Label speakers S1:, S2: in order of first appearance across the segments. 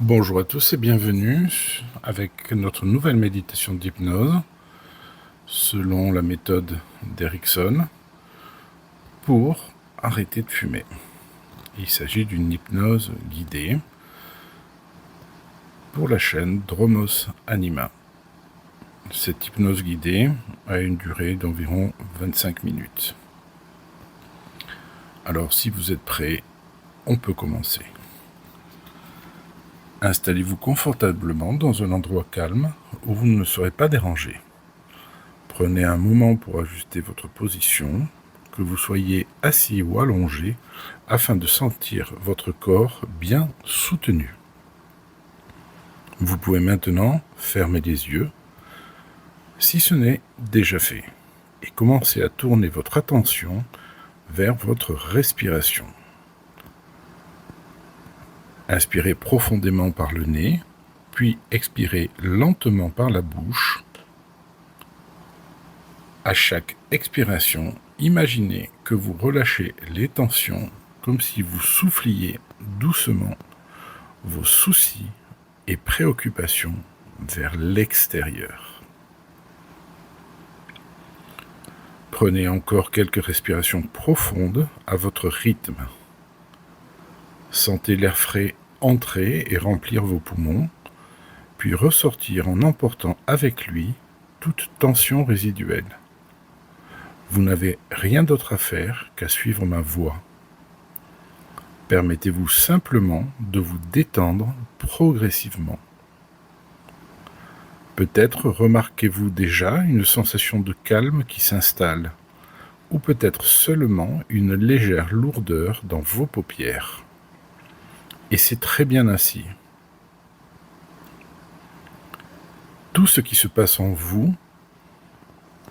S1: Bonjour à tous et bienvenue avec notre nouvelle méditation d'hypnose selon la méthode d'Erickson pour arrêter de fumer. Il s'agit d'une hypnose guidée pour la chaîne Dromos Anima. Cette hypnose guidée a une durée d'environ 25 minutes. Alors si vous êtes prêts, on peut commencer. Installez-vous confortablement dans un endroit calme où vous ne serez pas dérangé. Prenez un moment pour ajuster votre position, que vous soyez assis ou allongé, afin de sentir votre corps bien soutenu. Vous pouvez maintenant fermer les yeux, si ce n'est déjà fait, et commencer à tourner votre attention vers votre respiration. Inspirez profondément par le nez, puis expirez lentement par la bouche. À chaque expiration, imaginez que vous relâchez les tensions comme si vous souffliez doucement vos soucis et préoccupations vers l'extérieur. Prenez encore quelques respirations profondes à votre rythme. Sentez l'air frais entrer et remplir vos poumons, puis ressortir en emportant avec lui toute tension résiduelle. Vous n'avez rien d'autre à faire qu'à suivre ma voix. Permettez-vous simplement de vous détendre progressivement. Peut-être remarquez-vous déjà une sensation de calme qui s'installe, ou peut-être seulement une légère lourdeur dans vos paupières. Et c'est très bien ainsi. Tout ce qui se passe en vous,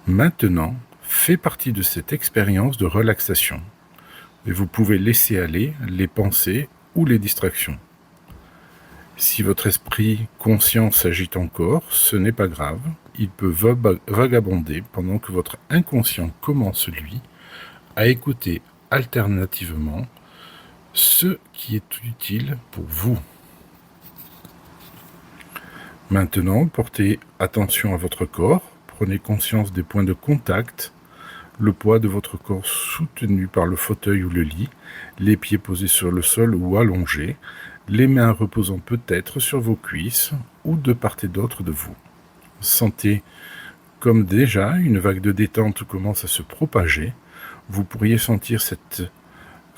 S1: maintenant, fait partie de cette expérience de relaxation. Et vous pouvez laisser aller les pensées ou les distractions. Si votre esprit conscient s'agite encore, ce n'est pas grave. Il peut vagabonder pendant que votre inconscient commence, lui, à écouter alternativement ce qui est utile pour vous. Maintenant, portez attention à votre corps, prenez conscience des points de contact, le poids de votre corps soutenu par le fauteuil ou le lit, les pieds posés sur le sol ou allongés, les mains reposant peut-être sur vos cuisses ou de part et d'autre de vous. Sentez comme déjà une vague de détente commence à se propager. Vous pourriez sentir cette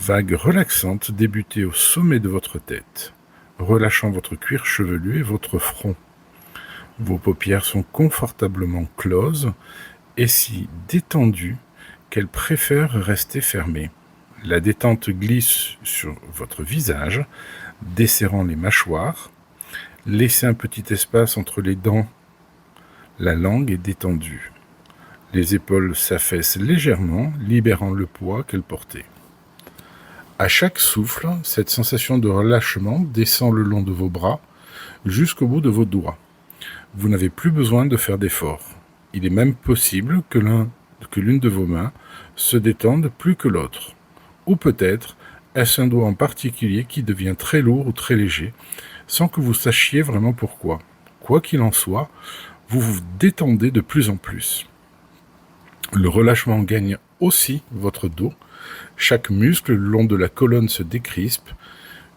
S1: vague relaxante débuter au sommet de votre tête, relâchant votre cuir chevelu et votre front. Vos paupières sont confortablement closes et si détendues qu'elles préfèrent rester fermées. La détente glisse sur votre visage, desserrant les mâchoires. Laissez un petit espace entre les dents. La langue est détendue. Les épaules s'affaissent légèrement, libérant le poids qu'elles portaient. À chaque souffle, cette sensation de relâchement descend le long de vos bras jusqu'au bout de vos doigts. Vous n'avez plus besoin de faire d'efforts. Il est même possible que l'une de vos mains se détende plus que l'autre. Ou peut-être est-ce un doigt en particulier qui devient très lourd ou très léger, sans que vous sachiez vraiment pourquoi. Quoi qu'il en soit, vous vous détendez de plus en plus. Le relâchement gagne aussi votre dos. Chaque muscle le long de la colonne se décrispe,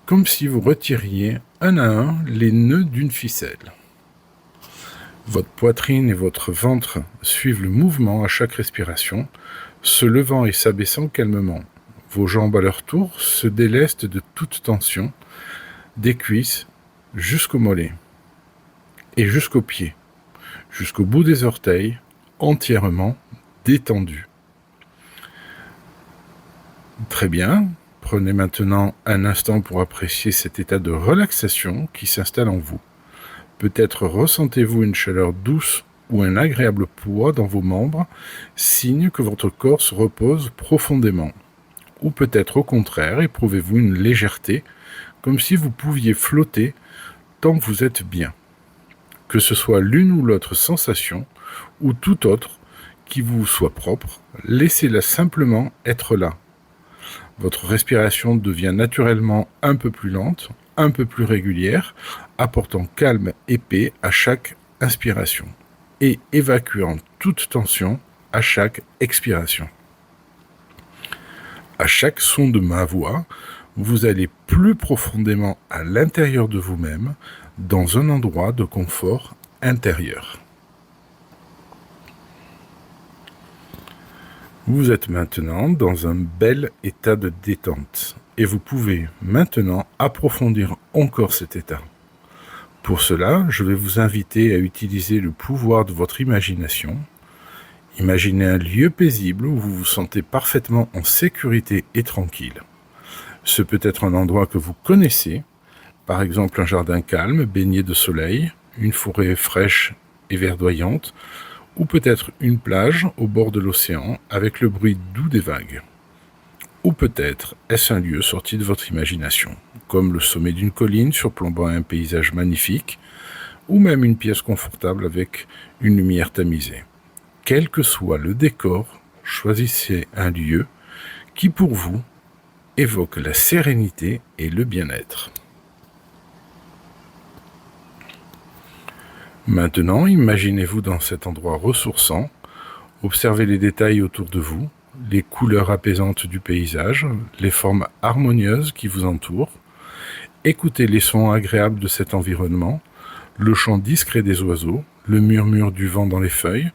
S1: comme si vous retiriez un à un les nœuds d'une ficelle. Votre poitrine et votre ventre suivent le mouvement à chaque respiration, se levant et s'abaissant calmement. Vos jambes à leur tour se délestent de toute tension, des cuisses jusqu'aux mollets et jusqu'aux pieds, jusqu'au bout des orteils, entièrement détendus. Très bien, prenez maintenant un instant pour apprécier cet état de relaxation qui s'installe en vous. Peut-être ressentez-vous une chaleur douce ou un agréable poids dans vos membres, signe que votre corps se repose profondément. Ou peut-être au contraire, éprouvez-vous une légèreté, comme si vous pouviez flotter tant que vous êtes bien. Que ce soit l'une ou l'autre sensation, ou toute autre qui vous soit propre, laissez-la simplement être là. Votre respiration devient naturellement un peu plus lente, un peu plus régulière, apportant calme et paix à chaque inspiration et évacuant toute tension à chaque expiration. À chaque son de ma voix, vous allez plus profondément à l'intérieur de vous-même, dans un endroit de confort intérieur. Vous êtes maintenant dans un bel état de détente et vous pouvez maintenant approfondir encore cet état. Pour cela, je vais vous inviter à utiliser le pouvoir de votre imagination. Imaginez un lieu paisible où vous vous sentez parfaitement en sécurité et tranquille. Ce peut être un endroit que vous connaissez, par exemple un jardin calme, baigné de soleil, une forêt fraîche et verdoyante, ou peut-être une plage au bord de l'océan avec le bruit doux des vagues. Ou peut-être est-ce un lieu sorti de votre imagination, comme le sommet d'une colline surplombant un paysage magnifique, ou même une pièce confortable avec une lumière tamisée. Quel que soit le décor, choisissez un lieu qui pour vous évoque la sérénité et le bien-être. Maintenant, imaginez-vous dans cet endroit ressourçant, observez les détails autour de vous, les couleurs apaisantes du paysage, les formes harmonieuses qui vous entourent. Écoutez les sons agréables de cet environnement, le chant discret des oiseaux, le murmure du vent dans les feuilles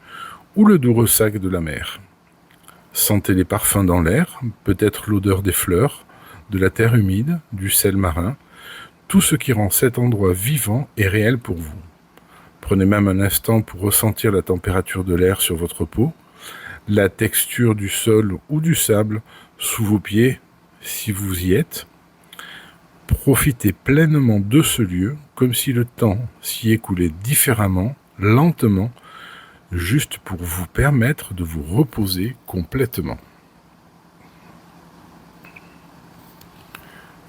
S1: ou le doux ressac de la mer. Sentez les parfums dans l'air, peut-être l'odeur des fleurs, de la terre humide, du sel marin, tout ce qui rend cet endroit vivant et réel pour vous. Prenez même un instant pour ressentir la température de l'air sur votre peau, la texture du sol ou du sable sous vos pieds si vous y êtes. Profitez pleinement de ce lieu comme si le temps s'y écoulait différemment, lentement, juste pour vous permettre de vous reposer complètement.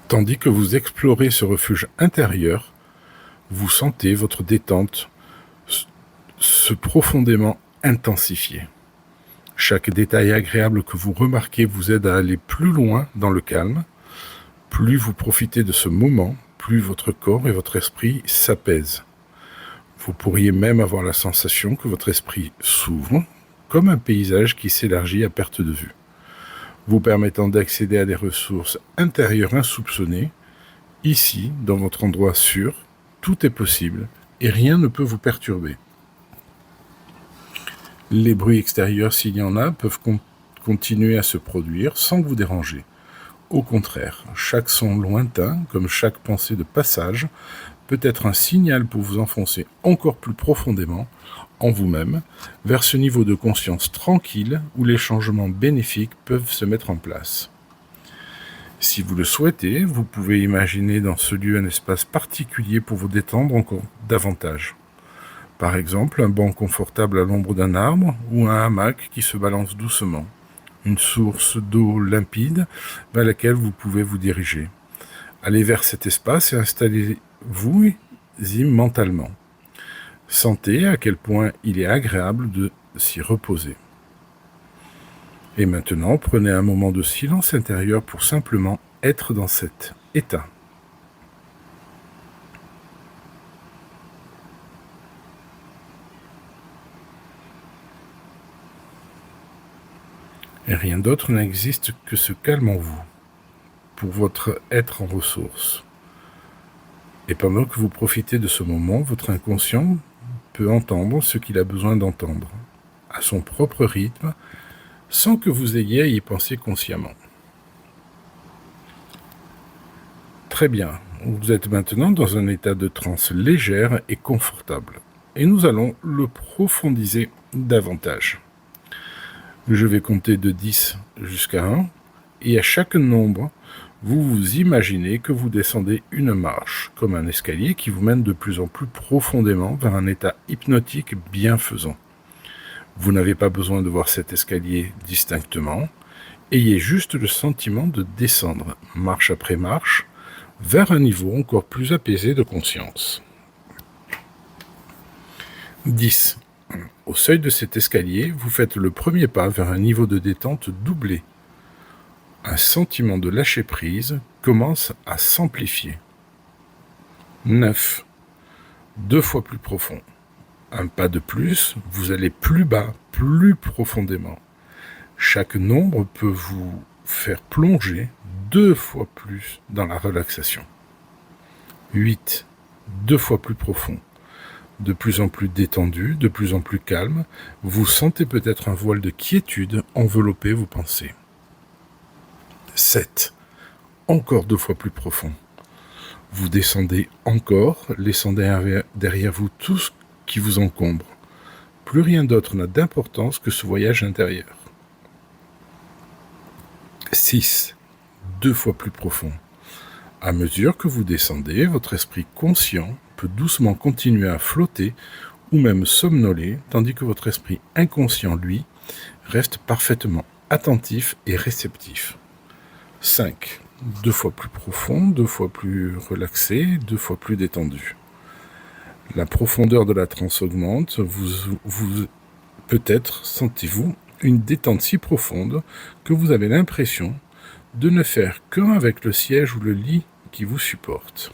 S1: Tandis que vous explorez ce refuge intérieur, vous sentez votre détente se profondément intensifier. Chaque détail agréable que vous remarquez vous aide à aller plus loin dans le calme. Plus vous profitez de ce moment, plus votre corps et votre esprit s'apaisent. Vous pourriez même avoir la sensation que votre esprit s'ouvre, comme un paysage qui s'élargit à perte de vue, vous permettant d'accéder à des ressources intérieures insoupçonnées. Ici, dans votre endroit sûr, tout est possible et rien ne peut vous perturber. Les bruits extérieurs, s'il y en a, peuvent continuer à se produire sans vous déranger. Au contraire, chaque son lointain, comme chaque pensée de passage, peut être un signal pour vous enfoncer encore plus profondément en vous-même, vers ce niveau de conscience tranquille où les changements bénéfiques peuvent se mettre en place. Si vous le souhaitez, vous pouvez imaginer dans ce lieu un espace particulier pour vous détendre encore davantage. Par exemple, un banc confortable à l'ombre d'un arbre ou un hamac qui se balance doucement. Une source d'eau limpide vers laquelle vous pouvez vous diriger. Allez vers cet espace et installez-vous y mentalement. Sentez à quel point il est agréable de s'y reposer. Et maintenant, prenez un moment de silence intérieur pour simplement être dans cet état. Et rien d'autre n'existe que ce calme en vous, pour votre être en ressource. Et pendant que vous profitez de ce moment, votre inconscient peut entendre ce qu'il a besoin d'entendre, à son propre rythme, sans que vous ayez à y penser consciemment. Très bien, vous êtes maintenant dans un état de transe légère et confortable, et nous allons le profondiser davantage. Je vais compter de 10 jusqu'à 1, et à chaque nombre, vous vous imaginez que vous descendez une marche, comme un escalier qui vous mène de plus en plus profondément vers un état hypnotique bienfaisant. Vous n'avez pas besoin de voir cet escalier distinctement, ayez juste le sentiment de descendre, marche après marche, vers un niveau encore plus apaisé de conscience. 10. Au seuil de cet escalier, vous faites le premier pas vers un niveau de détente doublé. Un sentiment de lâcher prise commence à s'amplifier. 9. 2 fois plus profond. Un pas de plus, vous allez plus bas, plus profondément. Chaque nombre peut vous faire plonger 2 fois plus dans la relaxation. 8. 2 fois plus profond. De plus en plus détendu, de plus en plus calme, vous sentez peut-être un voile de quiétude envelopper vos pensées. 7. Encore 2 fois plus profond. Vous descendez encore, laissant derrière vous tout ce qui vous encombre. Plus rien d'autre n'a d'importance que ce voyage intérieur. 6. 2 fois plus profond. À mesure que vous descendez, votre esprit conscient peut doucement continuer à flotter ou même somnoler, tandis que votre esprit inconscient, lui, reste parfaitement attentif et réceptif. 5. 2 fois plus profond, 2 fois plus relaxé, 2 fois plus détendu. La profondeur de la transe augmente, peut-être sentez-vous une détente si profonde que vous avez l'impression de ne faire qu'un avec le siège ou le lit qui vous supporte.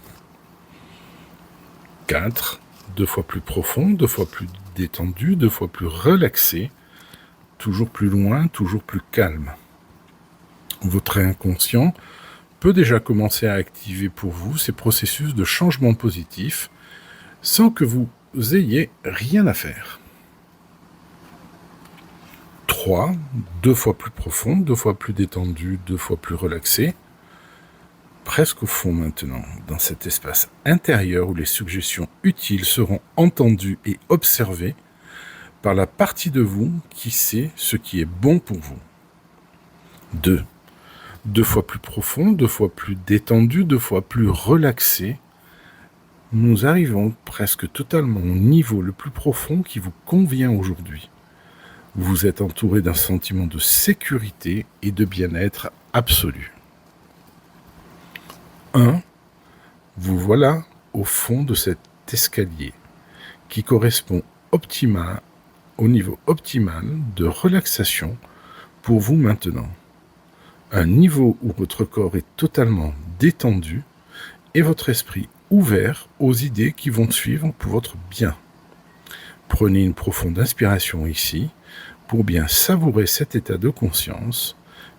S1: 4. 2 fois plus profond, 2 fois plus détendu, 2 fois plus relaxé, toujours plus loin, toujours plus calme. Votre inconscient peut déjà commencer à activer pour vous ces processus de changement positif sans que vous ayez rien à faire. 3. 2 fois plus profond, 2 fois plus détendu, 2 fois plus relaxé. Presque au fond maintenant, dans cet espace intérieur où les suggestions utiles seront entendues et observées par la partie de vous qui sait ce qui est bon pour vous. 2. 2 fois plus profond, 2 fois plus détendu, 2 fois plus relaxé. Nous arrivons presque totalement au niveau le plus profond qui vous convient aujourd'hui. Vous êtes entouré d'un sentiment de sécurité et de bien-être absolu. 1. Vous voilà au fond de cet escalier qui correspond au niveau optimal de relaxation pour vous maintenant. Un niveau où votre corps est totalement détendu et votre esprit ouvert aux idées qui vont suivre pour votre bien. Prenez une profonde inspiration ici pour bien savourer cet état de conscience,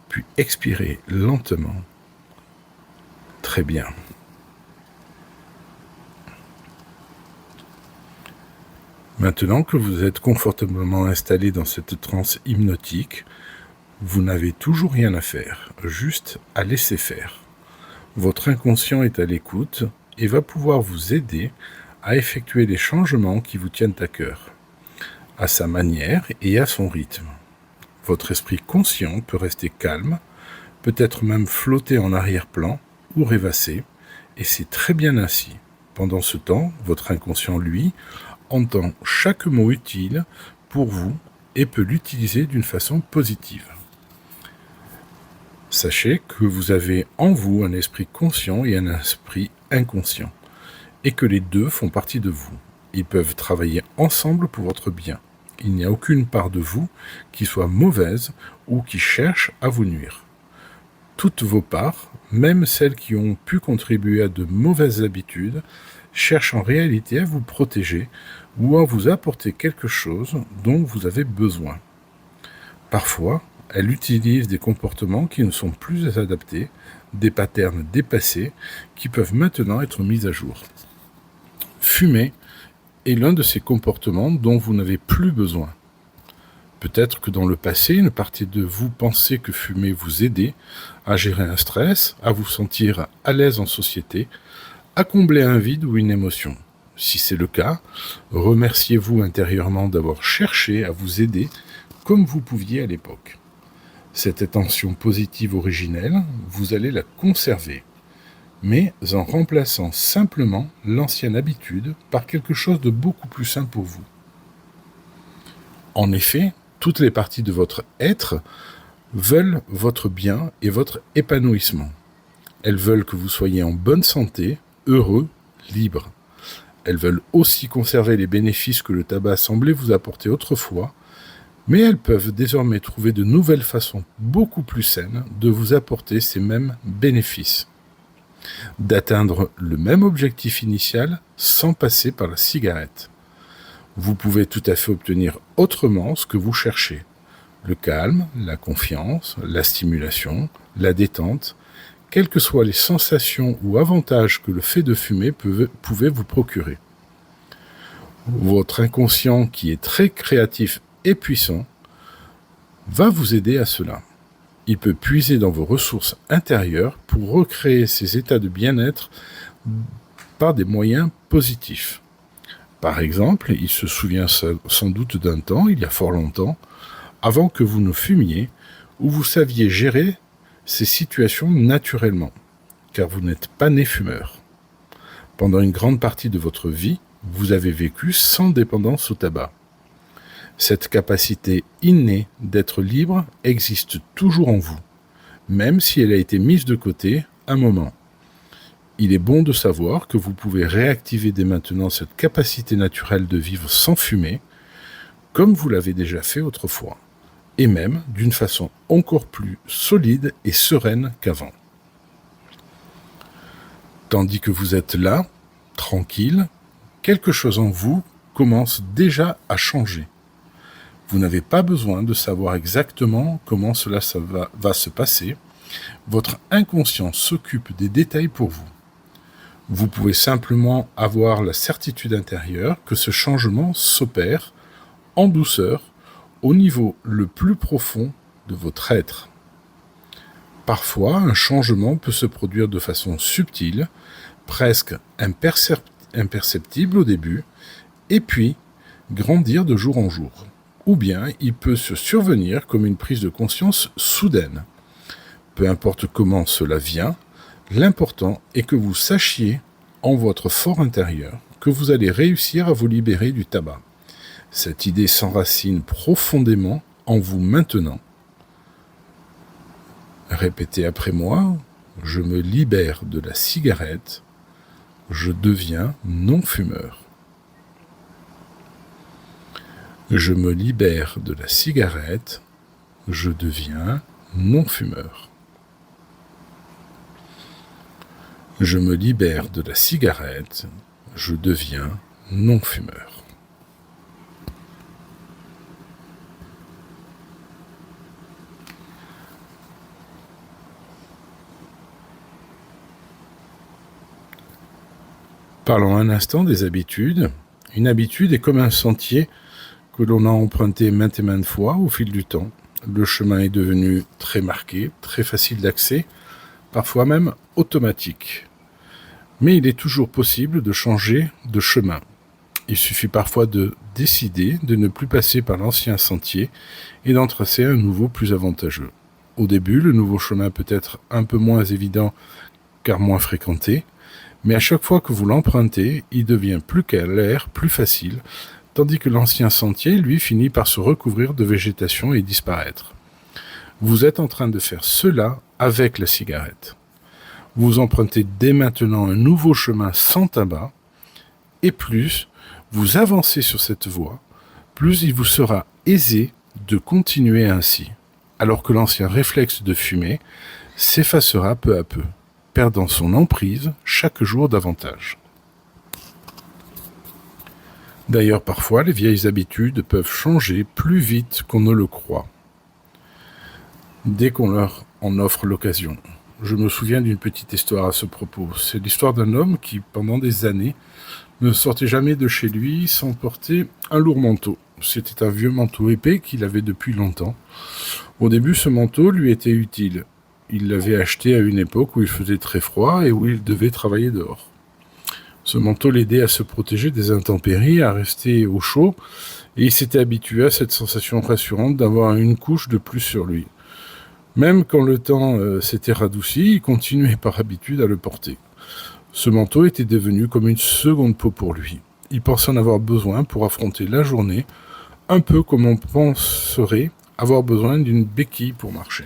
S1: puis expirez lentement. Très bien. Maintenant que vous êtes confortablement installé dans cette transe hypnotique, vous n'avez toujours rien à faire, juste à laisser faire. Votre inconscient est à l'écoute et va pouvoir vous aider à effectuer les changements qui vous tiennent à cœur, à sa manière et à son rythme. Votre esprit conscient peut rester calme, peut-être même flotter en arrière-plan ou rêvasser, et c'est très bien ainsi. Pendant ce temps, votre inconscient, lui, entend chaque mot utile pour vous et peut l'utiliser d'une façon positive. Sachez que vous avez en vous un esprit conscient et un esprit inconscient, et que les deux font partie de vous. Ils peuvent travailler ensemble pour votre bien. Il n'y a aucune part de vous qui soit mauvaise ou qui cherche à vous nuire. Toutes vos parts, même celles qui ont pu contribuer à de mauvaises habitudes, cherchent en réalité à vous protéger ou à vous apporter quelque chose dont vous avez besoin. Parfois, elles utilisent des comportements qui ne sont plus adaptés, des patterns dépassés qui peuvent maintenant être mis à jour. Fumer est l'un de ces comportements dont vous n'avez plus besoin. Peut-être que dans le passé, une partie de vous pensait que fumer vous aidait à gérer un stress, à vous sentir à l'aise en société, à combler un vide ou une émotion. Si c'est le cas, remerciez-vous intérieurement d'avoir cherché à vous aider comme vous pouviez à l'époque. Cette intention positive originelle, vous allez la conserver, mais en remplaçant simplement l'ancienne habitude par quelque chose de beaucoup plus sain pour vous. En effet, toutes les parties de votre être veulent votre bien et votre épanouissement. Elles veulent que vous soyez en bonne santé, heureux, libre. Elles veulent aussi conserver les bénéfices que le tabac semblait vous apporter autrefois, mais elles peuvent désormais trouver de nouvelles façons beaucoup plus saines de vous apporter ces mêmes bénéfices. d'atteindre le même objectif initial sans passer par la cigarette. Vous pouvez tout à fait obtenir autrement ce que vous cherchez. Le calme, la confiance, la stimulation, la détente, quelles que soient les sensations ou avantages que le fait de fumer pouvait vous procurer. Votre inconscient, qui est très créatif et puissant, va vous aider à cela. Il peut puiser dans vos ressources intérieures pour recréer ces états de bien-être par des moyens positifs. Par exemple, il se souvient sans doute d'un temps, il y a fort longtemps, avant que vous ne fumiez, où vous saviez gérer ces situations naturellement, car vous n'êtes pas né fumeur. Pendant une grande partie de votre vie, vous avez vécu sans dépendance au tabac. Cette capacité innée d'être libre existe toujours en vous, même si elle a été mise de côté un moment. Il est bon de savoir que vous pouvez réactiver dès maintenant cette capacité naturelle de vivre sans fumer, comme vous l'avez déjà fait autrefois, et même d'une façon encore plus solide et sereine qu'avant. Tandis que vous êtes là, tranquille, quelque chose en vous commence déjà à changer. Vous n'avez pas besoin de savoir exactement comment cela va se passer. Votre inconscient s'occupe des détails pour vous. Vous pouvez simplement avoir la certitude intérieure que ce changement s'opère en douceur au niveau le plus profond de votre être. Parfois, un changement peut se produire de façon subtile, presque imperceptible au début, et puis grandir de jour en jour. Ou bien il peut se survenir comme une prise de conscience soudaine. Peu importe comment cela vient, l'important est que vous sachiez en votre fort intérieur que vous allez réussir à vous libérer du tabac. Cette idée s'enracine profondément en vous maintenant. Répétez après moi, je me libère de la cigarette, je deviens non-fumeur. Je me libère de la cigarette, je deviens non-fumeur. Je me libère de la cigarette, je deviens non-fumeur. Parlons un instant des habitudes. Une habitude est comme un sentier que l'on a emprunté maintes et maintes fois au fil du temps. Le chemin est devenu très marqué, très facile d'accès, parfois même automatique. Mais il est toujours possible de changer de chemin. Il suffit parfois de décider de ne plus passer par l'ancien sentier et d'en tracer un nouveau plus avantageux. Au début, le nouveau chemin peut être un peu moins évident car moins fréquenté, mais à chaque fois que vous l'empruntez, il devient plus clair, plus facile, tandis que l'ancien sentier, lui, finit par se recouvrir de végétation et disparaître. Vous êtes en train de faire cela avec la cigarette. Vous empruntez dès maintenant un nouveau chemin sans tabac, et plus vous avancez sur cette voie, plus il vous sera aisé de continuer ainsi, alors que l'ancien réflexe de fumer s'effacera peu à peu, perdant son emprise chaque jour davantage. D'ailleurs, parfois, les vieilles habitudes peuvent changer plus vite qu'on ne le croit, dès qu'on leur en offre l'occasion. Je me souviens d'une petite histoire à ce propos. C'est l'histoire d'un homme qui, pendant des années, ne sortait jamais de chez lui sans porter un lourd manteau. C'était un vieux manteau épais qu'il avait depuis longtemps. Au début, ce manteau lui était utile. Il l'avait acheté à une époque où il faisait très froid et où il devait travailler dehors. Ce manteau l'aidait à se protéger des intempéries, à rester au chaud, et il s'était habitué à cette sensation rassurante d'avoir une couche de plus sur lui. Même quand le temps s'était radouci, il continuait par habitude à le porter. Ce manteau était devenu comme une seconde peau pour lui. Il pensait en avoir besoin pour affronter la journée, un peu comme on penserait avoir besoin d'une béquille pour marcher.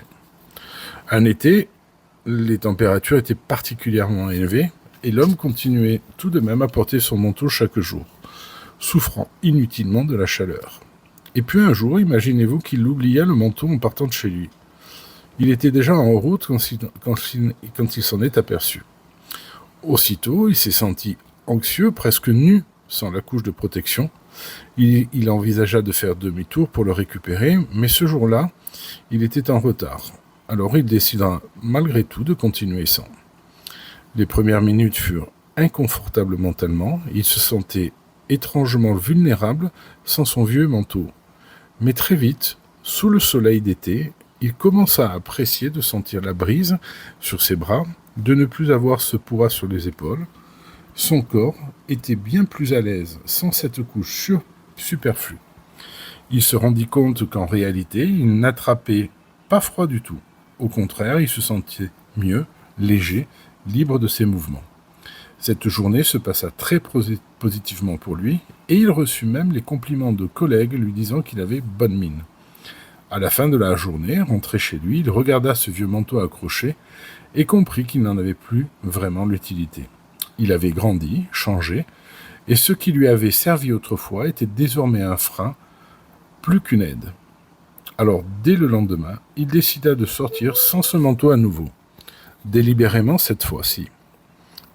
S1: Un été, les températures étaient particulièrement élevées, et l'homme continuait tout de même à porter son manteau chaque jour, souffrant inutilement de la chaleur. Et puis un jour, imaginez-vous qu'il oublia le manteau en partant de chez lui. Il était déjà en route quand il s'en est aperçu. Aussitôt, il s'est senti anxieux, presque nu, sans la couche de protection. Il envisagea de faire demi-tour pour le récupérer, mais ce jour-là, il était en retard. Alors il décida malgré tout de continuer sans. Les premières minutes furent inconfortables mentalement, il se sentait étrangement vulnérable sans son vieux manteau. Mais très vite, sous le soleil d'été, il commença à apprécier de sentir la brise sur ses bras, de ne plus avoir ce poids sur les épaules. Son corps était bien plus à l'aise sans cette couche superflue. Il se rendit compte qu'en réalité, il n'attrapait pas froid du tout. Au contraire, il se sentait mieux, léger, libre de ses mouvements. Cette journée se passa très positivement pour lui, et il reçut même les compliments de collègues lui disant qu'il avait bonne mine. À la fin de la journée, rentré chez lui, il regarda ce vieux manteau accroché et comprit qu'il n'en avait plus vraiment l'utilité. Il avait grandi, changé, et ce qui lui avait servi autrefois était désormais un frein, plus qu'une aide. Alors, dès le lendemain, il décida de sortir sans ce manteau à nouveau, délibérément cette fois-ci.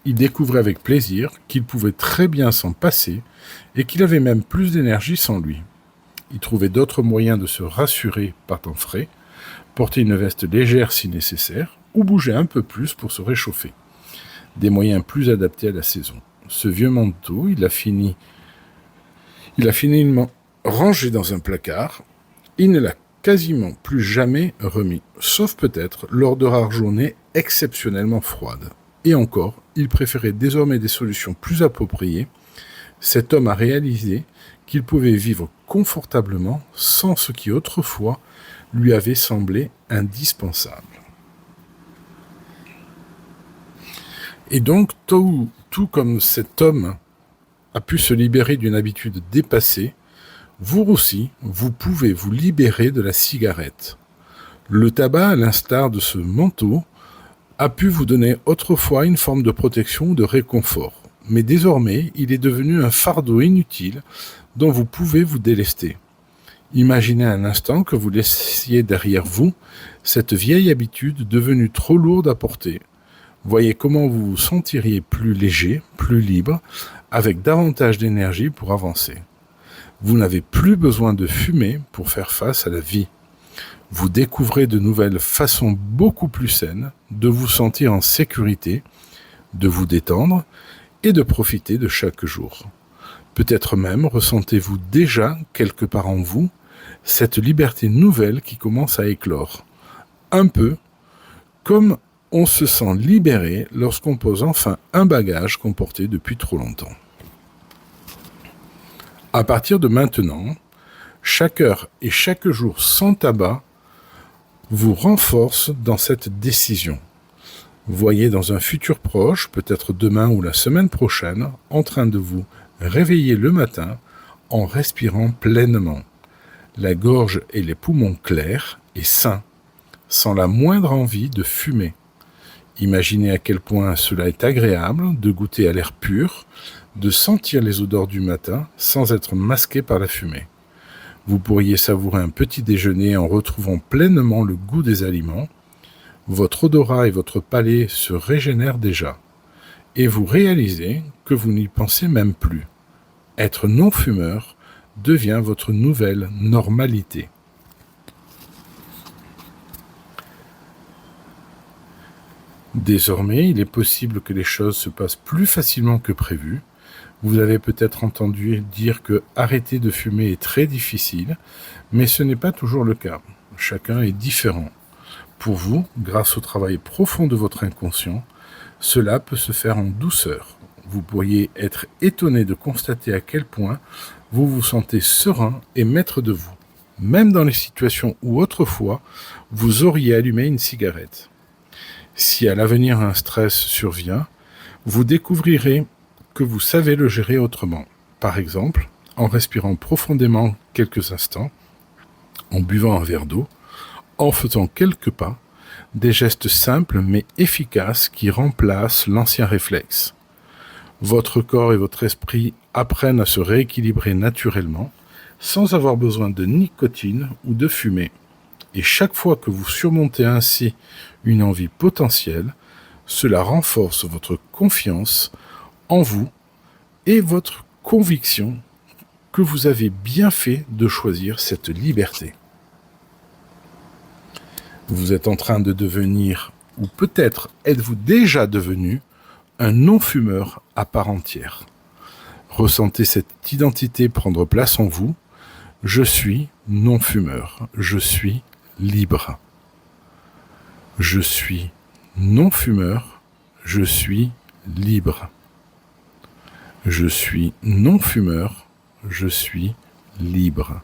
S1: Il découvrait avec plaisir qu'il pouvait très bien s'en passer et qu'il avait même plus d'énergie sans lui. Il trouvait d'autres moyens de se rassurer par temps frais, porter une veste légère si nécessaire, ou bouger un peu plus pour se réchauffer. Des moyens plus adaptés à la saison. Ce vieux manteau, il a finalement rangé dans un placard. Il ne l'a quasiment plus jamais remis, sauf peut-être lors de rares journées exceptionnellement froides. Et encore, il préférait désormais des solutions plus appropriées. Cet homme a réalisé qu'il pouvait vivre confortablement sans ce qui autrefois lui avait semblé indispensable. Et donc, tout comme cet homme a pu se libérer d'une habitude dépassée, vous aussi, vous pouvez vous libérer de la cigarette. Le tabac, à l'instar de ce manteau, a pu vous donner autrefois une forme de protection ou de réconfort. Mais désormais, il est devenu un fardeau inutile dont vous pouvez vous délester. Imaginez un instant que vous laissiez derrière vous cette vieille habitude devenue trop lourde à porter. Voyez comment vous vous sentiriez plus léger, plus libre, avec davantage d'énergie pour avancer. Vous n'avez plus besoin de fumer pour faire face à la vie. Vous découvrez de nouvelles façons beaucoup plus saines de vous sentir en sécurité, de vous détendre et de profiter de chaque jour. Peut-être même ressentez-vous déjà quelque part en vous cette liberté nouvelle qui commence à éclore. Un peu comme on se sent libéré lorsqu'on pose enfin un bagage qu'on portait depuis trop longtemps. À partir de maintenant, chaque heure et chaque jour sans tabac vous renforce dans cette décision. Voyez dans un futur proche, peut-être demain ou la semaine prochaine, en train de vous réveiller le matin en respirant pleinement, la gorge et les poumons clairs et sains, sans la moindre envie de fumer. Imaginez à quel point cela est agréable de goûter à l'air pur, de sentir les odeurs du matin sans être masqué par la fumée. Vous pourriez savourer un petit déjeuner en retrouvant pleinement le goût des aliments. Votre odorat et votre palais se régénèrent déjà. Et vous réalisez que vous n'y pensez même plus. Être non-fumeur devient votre nouvelle normalité. Désormais, il est possible que les choses se passent plus facilement que prévu. Vous avez peut-être entendu dire que arrêter de fumer est très difficile, mais ce n'est pas toujours le cas. Chacun est différent. Pour vous, grâce au travail profond de votre inconscient, cela peut se faire en douceur. Vous pourriez être étonné de constater à quel point vous vous sentez serein et maître de vous, même dans les situations où autrefois vous auriez allumé une cigarette. Si à l'avenir un stress survient, vous découvrirez que vous savez le gérer autrement. Par exemple, en respirant profondément quelques instants, en buvant un verre d'eau, en faisant quelques pas, des gestes simples mais efficaces qui remplacent l'ancien réflexe. Votre corps et votre esprit apprennent à se rééquilibrer naturellement, sans avoir besoin de nicotine ou de fumée. Et chaque fois que vous surmontez ainsi une envie potentielle, Cela renforce votre confiance en vous et votre conviction que vous avez bien fait de choisir cette liberté. Vous êtes en train de devenir, ou peut-être êtes-vous déjà devenu, un non-fumeur à part entière. Ressentez cette identité prendre place en vous. Je suis non-fumeur. Je suis libre. Je suis non-fumeur. Je suis libre. Je suis non-fumeur. Je suis libre.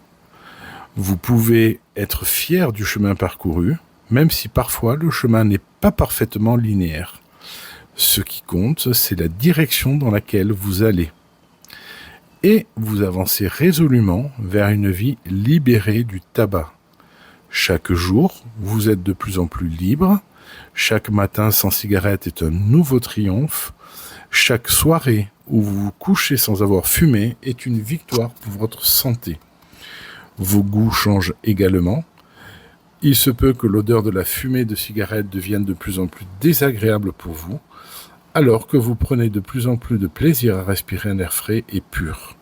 S1: Vous pouvez être fier du chemin parcouru, même si parfois le chemin n'est pas parfaitement linéaire. Ce qui compte, c'est la direction dans laquelle vous allez. Et vous avancez résolument vers une vie libérée du tabac. Chaque jour, vous êtes de plus en plus libre. Chaque matin sans cigarette est un nouveau triomphe. Chaque soirée où vous vous couchez sans avoir fumé est une victoire pour votre santé. Vos goûts changent également. Il se peut que l'odeur de la fumée de cigarette devienne de plus en plus désagréable pour vous, alors que vous prenez de plus en plus de plaisir à respirer un air frais et pur.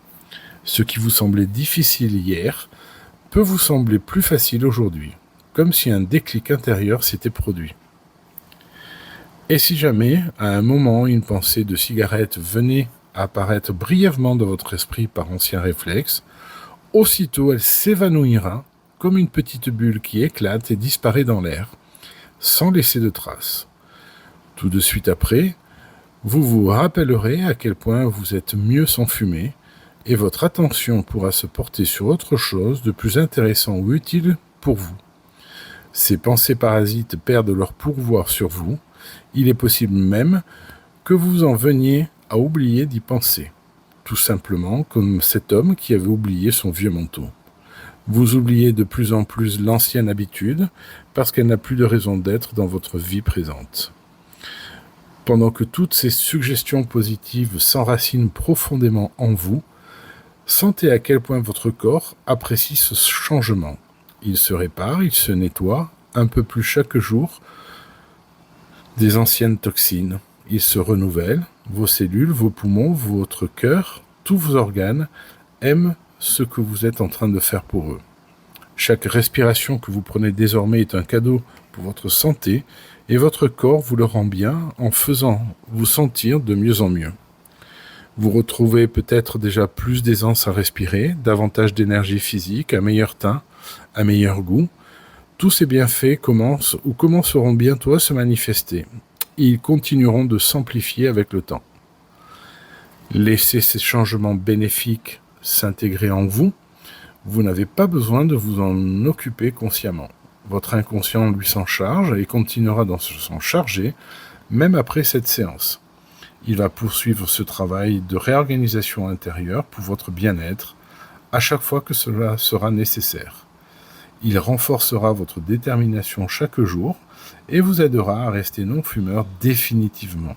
S1: Ce qui vous semblait difficile hier peut vous sembler plus facile aujourd'hui, comme si un déclic intérieur s'était produit. Et si jamais, à un moment, une pensée de cigarette venait à apparaître brièvement dans votre esprit par ancien réflexe, aussitôt elle s'évanouira comme une petite bulle qui éclate et disparaît dans l'air, sans laisser de traces. Tout de suite après, vous vous rappellerez à quel point vous êtes mieux sans fumer, et votre attention pourra se porter sur autre chose de plus intéressant ou utile pour vous. Ces pensées parasites perdent leur pouvoir sur vous. Il est possible même que vous en veniez à oublier d'y penser, tout simplement comme cet homme qui avait oublié son vieux manteau. Vous oubliez de plus en plus l'ancienne habitude parce qu'elle n'a plus de raison d'être dans votre vie présente. Pendant que toutes ces suggestions positives s'enracinent profondément en vous, sentez à quel point votre corps apprécie ce changement. Il se répare, il se nettoie un peu plus chaque jour des anciennes toxines. Il se renouvelle, vos cellules, vos poumons, votre cœur, tous vos organes aiment ce que vous êtes en train de faire pour eux. Chaque respiration que vous prenez désormais est un cadeau pour votre santé et votre corps vous le rend bien en faisant vous sentir de mieux en mieux. Vous retrouvez peut-être déjà plus d'aisance à respirer, davantage d'énergie physique, un meilleur teint, un meilleur goût. Tous ces bienfaits commenceront bientôt à se manifester. Ils continueront de s'amplifier avec le temps. Laissez ces changements bénéfiques s'intégrer en vous. Vous n'avez pas besoin de vous en occuper consciemment. Votre inconscient lui s'en charge et continuera d'en s'en charger même après cette séance. Il va poursuivre ce travail de réorganisation intérieure pour votre bien-être à chaque fois que cela sera nécessaire. Il renforcera votre détermination chaque jour et vous aidera à rester non-fumeur définitivement,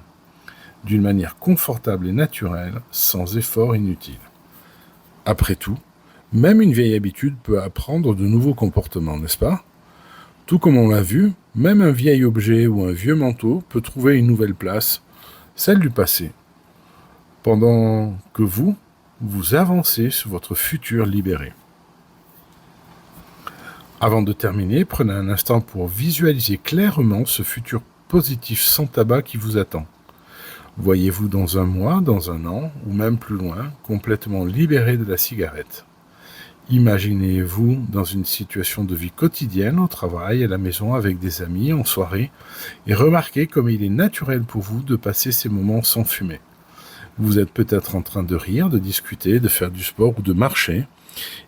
S1: d'une manière confortable et naturelle, sans effort inutile. Après tout, même une vieille habitude peut apprendre de nouveaux comportements, n'est-ce pas ? Tout comme on l'a vu, même un vieil objet ou un vieux manteau peut trouver une nouvelle place, celle du passé, pendant que vous avancez sur votre futur libéré. Avant de terminer, prenez un instant pour visualiser clairement ce futur positif sans tabac qui vous attend. Voyez-vous dans un mois, dans un an, ou même plus loin, complètement libéré de la cigarette. Imaginez-vous dans une situation de vie quotidienne, au travail, à la maison, avec des amis, en soirée, et remarquez comme il est naturel pour vous de passer ces moments sans fumer. Vous êtes peut-être en train de rire, de discuter, de faire du sport ou de marcher.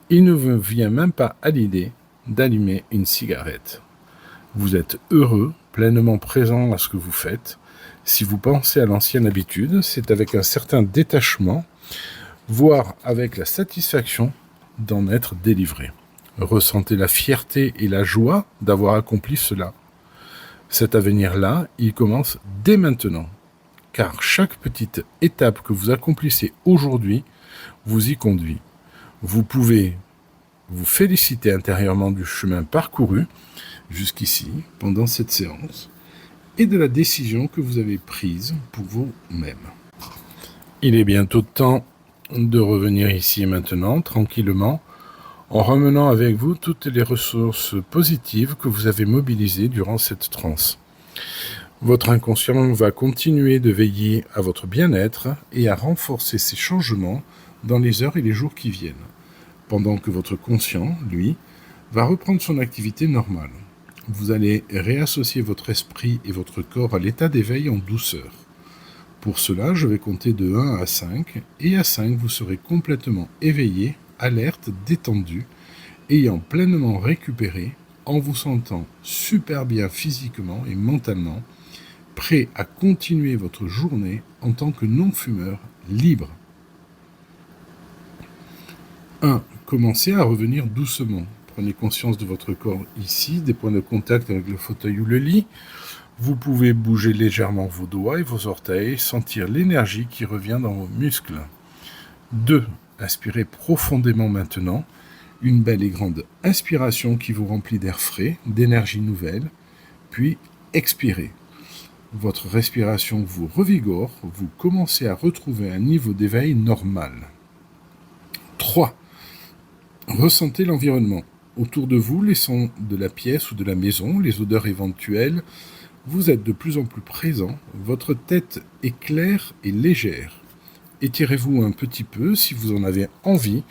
S1: Il ne vous vient même pas à l'idée d'allumer une cigarette. Vous êtes heureux, pleinement présent à ce que vous faites. Si vous pensez à l'ancienne habitude, c'est avec un certain détachement, voire avec la satisfaction d'en être délivré. Ressentez la fierté et la joie d'avoir accompli cela. Cet avenir-là, il commence dès maintenant, car chaque petite étape que vous accomplissez aujourd'hui vous y conduit. Vous pouvez vous féliciter intérieurement du chemin parcouru jusqu'ici, pendant cette séance, et de la décision que vous avez prise pour vous-même. Il est bientôt temps de revenir ici et maintenant, tranquillement, en ramenant avec vous toutes les ressources positives que vous avez mobilisées durant cette transe. Votre inconscient va continuer de veiller à votre bien-être et à renforcer ces changements dans les heures et les jours qui viennent, pendant que votre conscient, lui, va reprendre son activité normale. Vous allez réassocier votre esprit et votre corps à l'état d'éveil en douceur. Pour cela, je vais compter de 1 à 5, et à 5, vous serez complètement éveillé, alerte, détendu, ayant pleinement récupéré, en vous sentant super bien physiquement et mentalement, prêt à continuer votre journée en tant que non-fumeur libre. 1. Commencez à revenir doucement. Prenez conscience de votre corps ici, des points de contact avec le fauteuil ou le lit. Vous pouvez bouger légèrement vos doigts et vos orteils, sentir l'énergie qui revient dans vos muscles. 2. Inspirez profondément maintenant. Une belle et grande inspiration qui vous remplit d'air frais, d'énergie nouvelle. Puis expirez. Votre respiration vous revigore, vous commencez à retrouver un niveau d'éveil normal. 3. Ressentez l'environnement. Autour de vous, les sons de la pièce ou de la maison, les odeurs éventuelles, vous êtes de plus en plus présent, votre tête est claire et légère. Étirez-vous un petit peu si vous en avez envie,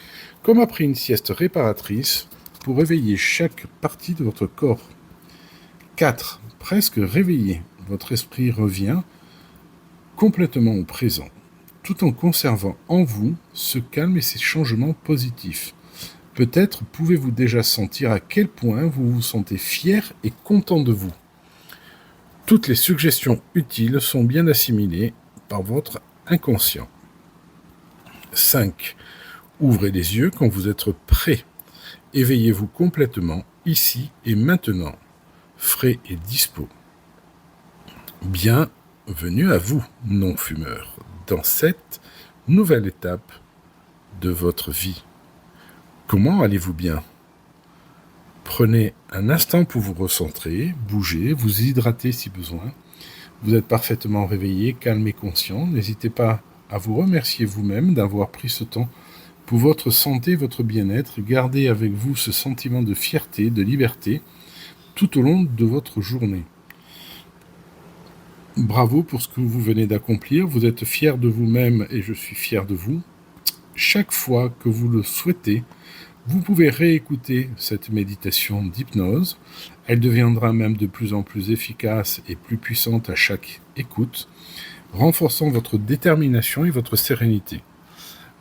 S1: comme après une sieste réparatrice, pour réveiller chaque partie de votre corps. 4. Presque réveillé, votre esprit revient complètement au présent, tout en conservant en vous ce calme et ces changements positifs. Peut-être pouvez-vous déjà sentir à quel point vous vous sentez fier et content de vous. Toutes les suggestions utiles sont bien assimilées par votre inconscient. 5. Ouvrez les yeux quand vous êtes prêt. Éveillez-vous complètement, ici et maintenant, frais et dispo. Bienvenue à vous, non-fumeurs, dans cette nouvelle étape de votre vie. Comment allez-vous bien ? Prenez un instant pour vous recentrer, bouger, vous hydrater si besoin. Vous êtes parfaitement réveillé, calme et conscient. N'hésitez pas à vous remercier vous-même d'avoir pris ce temps pour votre santé, votre bien-être. Gardez avec vous ce sentiment de fierté, de liberté, tout au long de votre journée. Bravo pour ce que vous venez d'accomplir. Vous êtes fier de vous-même et je suis fier de vous. Chaque fois que vous le souhaitez, vous pouvez réécouter cette méditation d'hypnose. Elle deviendra même de plus en plus efficace et plus puissante à chaque écoute, renforçant votre détermination et votre sérénité.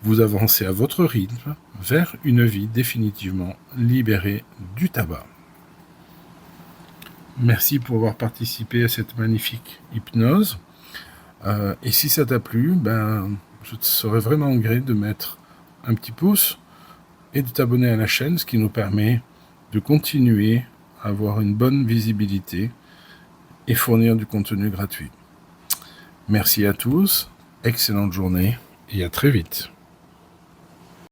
S1: Vous avancez à votre rythme vers une vie définitivement libérée du tabac. Merci pour avoir participé à cette magnifique hypnose. Et si ça t'a plu, je te serais vraiment gré de mettre un petit pouce et de t'abonner à la chaîne, ce qui nous permet de continuer à avoir une bonne visibilité et fournir du contenu gratuit. Merci à tous, excellente journée et à très vite.